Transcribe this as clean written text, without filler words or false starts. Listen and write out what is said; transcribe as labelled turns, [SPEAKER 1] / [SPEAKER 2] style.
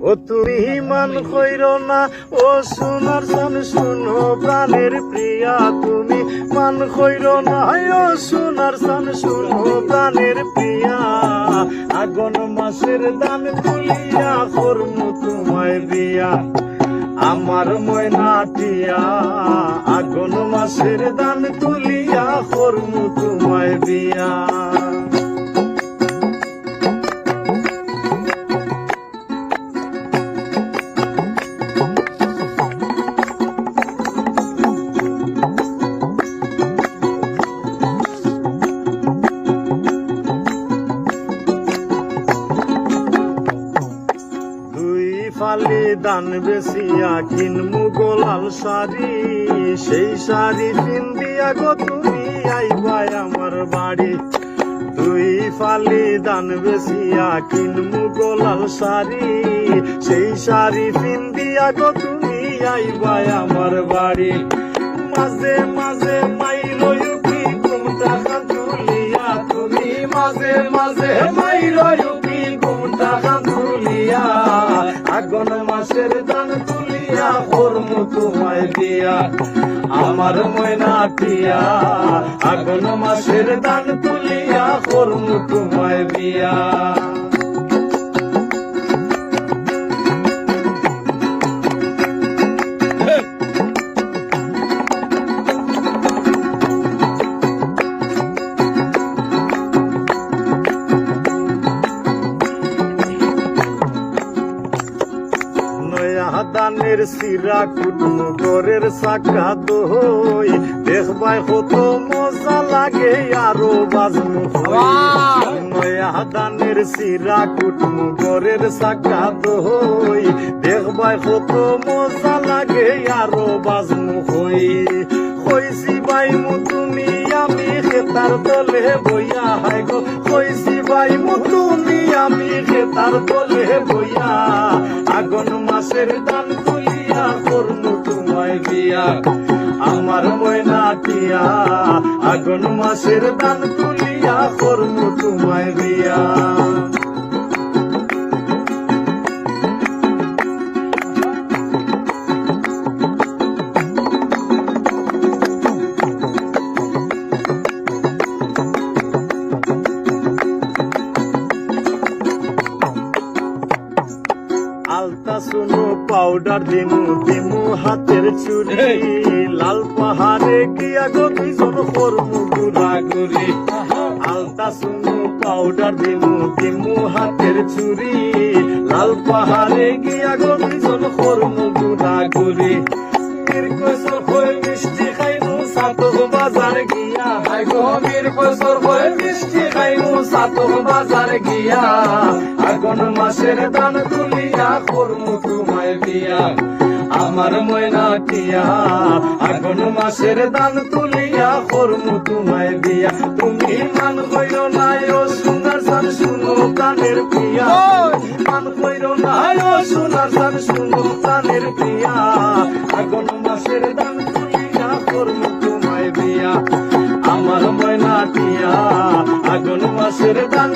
[SPEAKER 1] ও তুমি মান কইর না ও সোনার চান শুনো প্রাণের প্রিয়া, তুমি মান কইর না ও সোনার চান শুনো প্রাণের প্রিয়া। আগুন মাসের দান তুলিয়া করমু তোমায় বিয়া, আমার ময়নাটিয়া। আগুন মাসের দান তুলিয়া করমু তোমায় বিয়া। ফালি দান বেশিয়া কিনমু গোলাল শাড়ি, সেই শাড়ি পিন্দিয়া গো তুমি আইবাই আমার বাড়ি। দুই ফালি দান বেশিয়া কিনমু গোলাল শাড়ি, সেই শাড়ি পিন্দিয়া গো তুমি আইবাই আমার বাড়ি। মাঝে মাঝে মাইলয়ুকি ঘুমটা খান তুলিয়া, তুমি মাঝে মাঝে মাইলয়ুকি ঘুমটা খান তুলিয়া। আগুন মাসের দান তুলিয়া করমু তোমায় বিয়া, আমার ময়নাটিয়া। আগুন মাসের দান তুলিয়া করমু তোমায় বিয়া। দানের সিরা কুটমু গরের চাকা দই, দেখবাই কত মজা লাগে আরো বাজমু হই। নয়া দানের সিরা কুটমু গরের চাকা দই, দেখবাই কত মজা লাগে আরো বাজমু হই। কইছি বাইমু তুমি আমি খেতার তলে বইয়া, হাই গো কইছি বাইমু তুমি আমি খেতার তলে বইয়া। আগুন মাসের দান তুলিয়া করমু তোমায় বিয়া, আমার ময়নাটিয়া। আগুন মাসের দান তুলিয়া করমু তোমায় বিয়া। আলতা শুনো পাউডার দিমু দিমু হাতের চুরি, লাল পাহাড়ে গিয়া গো দুইজন করমু ঘুরাঘুরি। আলতা শুনো পাউডার দিমু দিমু হাতের চুরি, লাল পাহাড়ে গিয়া গো দুইজন করমু ঘুরাঘুরি। মিরকসর হয়ে মিষ্টি খাইমু সাতক বাজার গিয়া, হাই গো মিরকসর হয়ে মিষ্টি খাইমু সাতক বাজার গিয়া। আগুন মাসের দান তুলিয়া করমু তোমায় বিয়া, আমার ময়নাটিয়া। আগুন মাসের দান তুলিয়া করমু তোমায় বিয়া। তুমি মান কইর নাই ও সোনার চান শুনো প্রাণের প্রিয়া, মান কইর নাই ও সোনার চান শুনো প্রাণের প্রিয়া। আগুন মাসের দান তুলিয়া করমু তোমায় বিয়া, আমার ময়নাটিয়া। আগুন মাসের দান